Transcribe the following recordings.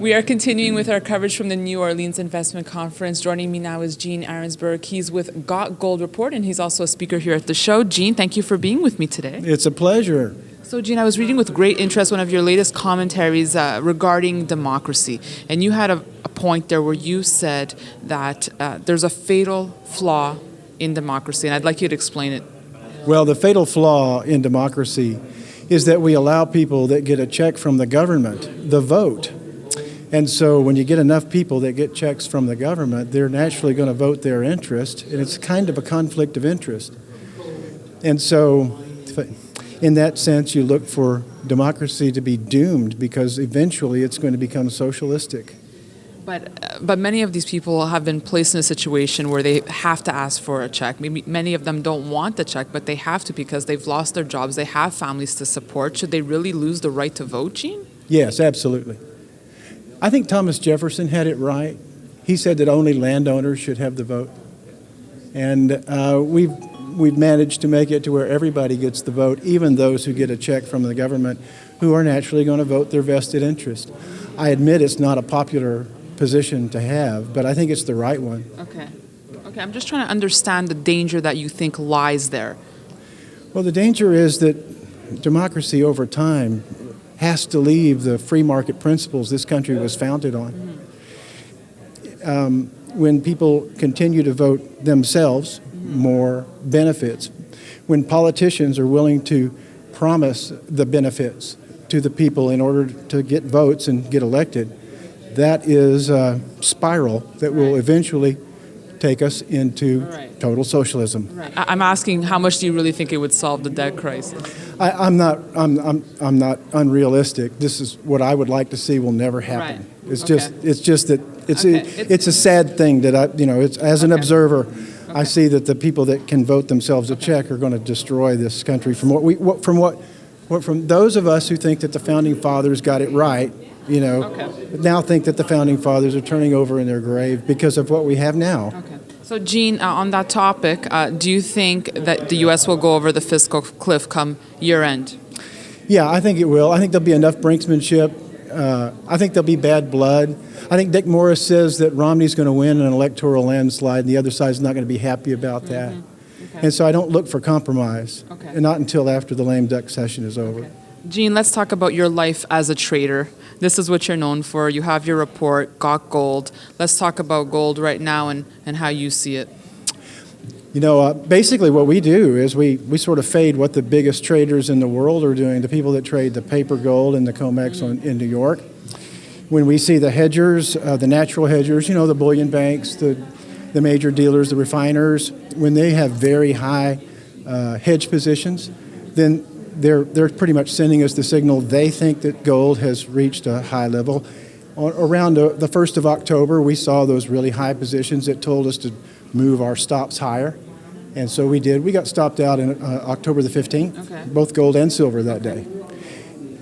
We are continuing with our coverage from the New Orleans Investment Conference. Joining me now is Gene Arensberg. He's with GotGOLDReport, and he's also a speaker here at the show. Gene, thank you for being with me today. It's a pleasure. So, Gene, I was reading with great interest one of your latest commentaries regarding democracy, and you had a point there where you said that there's a fatal flaw in democracy, and I'd like you to explain it. Well, the fatal flaw in democracy is that we allow people that get a check from the government the vote. And so when you get enough people that get checks from the government, they're naturally going to vote their interest, and it's kind of a conflict of interest. And so in that sense, you look for democracy to be doomed because eventually it's going to become socialistic. But many of these people have been placed in a situation where they have to ask for a check. Maybe many of them don't want the check, but they have to because they've lost their jobs. They have families to support. Should they really lose the right to vote, Gene? Yes, absolutely. I think Thomas Jefferson had it right. He said that only landowners should have the vote. And we've managed to make it to where everybody gets the vote, even those who get a check from the government, who are naturally going to vote their vested interest. I admit it's not a popular position to have, but I think it's the right one. Okay, I'm just trying to understand the danger that you think lies there. Well, the danger is that democracy over time has to leave the free market principles this country was founded on. When people continue to vote themselves, more benefits. When politicians are willing to promise the benefits to the people in order to get votes and get elected, that is a spiral that will eventually take us into total socialism. Right. I'm asking, how much do you really think it would solve the debt crisis? I'm not unrealistic. This is what I would like to see will never happen. Right. It's just that it's a sad thing that it's as an observer. I see that the people that can vote themselves a check are going to destroy this country from those of us who think that the founding fathers got it right. Now think that the founding fathers are turning over in their grave because of what we have now. Okay. So, Gene, on that topic, do you think that the U.S. will go over the fiscal cliff come year end? Yeah, I think it will. I think there'll be enough brinksmanship. I think there'll be bad blood. I think Dick Morris says that Romney's going to win an electoral landslide, and the other side's not going to be happy about that. Okay. And so I don't look for compromise, and not until after the lame duck session is over. Okay. Gene, let's talk about your life as a trader. This is what you're known for. You have your report, Got Gold. Let's talk about gold right now and how you see it. Basically what we do is we sort of fade what the biggest traders in the world are doing, the people that trade the paper gold and the COMEX in New York. When we see the hedgers, the natural hedgers, the bullion banks, the major dealers, the refiners, when they have very high hedge positions, then they're pretty much sending us the signal they think that gold has reached a high level. Around the 1st of October, we saw those really high positions that told us to move our stops higher. And so we did. We got stopped out in October the 15th, both gold and silver that day.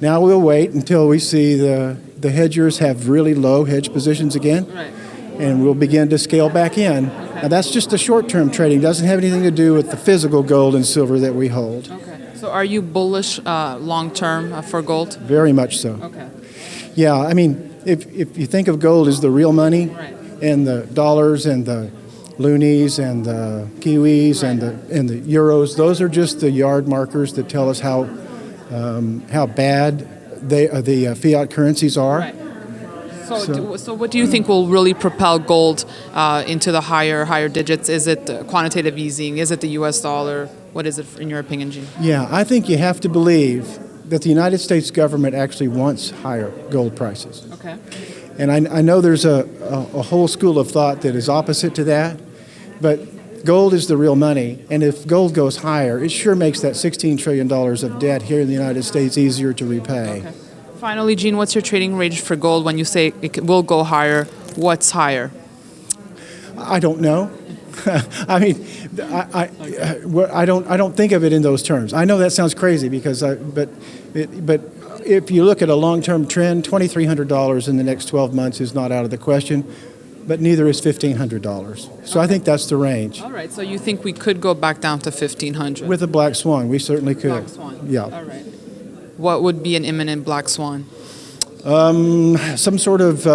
Now we'll wait until we see the hedgers have really low hedge positions again, and we'll begin to scale back in. Now that's just the short-term trading. It doesn't have anything to do with the physical gold and silver that we hold. So are you bullish long-term for gold? Very much so. Okay. Yeah, I mean, if you think of gold as the real money, and the dollars and the loonies and the kiwis and the euros, those are just the yard markers that tell us how bad the fiat currencies are. So what do you think will really propel gold into the higher digits? Is it quantitative easing? Is it the U.S. dollar? What is it in your opinion, Gene? Yeah, I think you have to believe that the United States government actually wants higher gold prices. Okay. And I know there's a whole school of thought that is opposite to that, but gold is the real money, and if gold goes higher, it sure makes that $16 trillion of debt here in the United States easier to repay. Okay. Finally, Gene, what's your trading range for gold when you say it will go higher? What's higher? I don't know. I mean, I don't think of it in those terms. I know that sounds crazy but if you look at a long-term trend, $2,300 in the next 12 months is not out of the question, but neither is $1,500. So I think that's the range. All right. So you think we could go back down to $1,500 with a black swan? We certainly could. Black swan. Yeah. All right. What would be an imminent black swan? Some sort of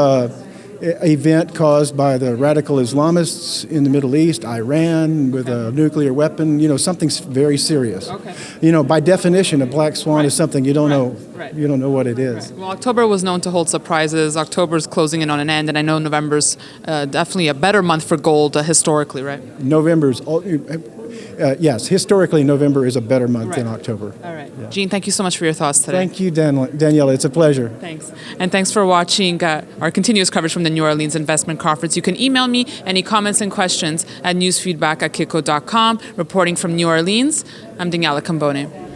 event caused by the radical Islamists in the Middle East, Iran with a nuclear weapon, something very serious. Okay. By definition, a black swan is something you don't know. Right. You don't know what it is. Well, October was known to hold surprises. October's closing in on an end, and I know November's definitely a better month for gold historically, right? Yes, historically, November is a better month than October. All right. Yeah. Gene, thank you so much for your thoughts today. Thank you, Daniela. It's a pleasure. Thanks. And thanks for watching our continuous coverage from the New Orleans Investment Conference. You can email me any comments and questions at newsfeedback@kitco.com. Reporting from New Orleans, I'm Daniela Cambone.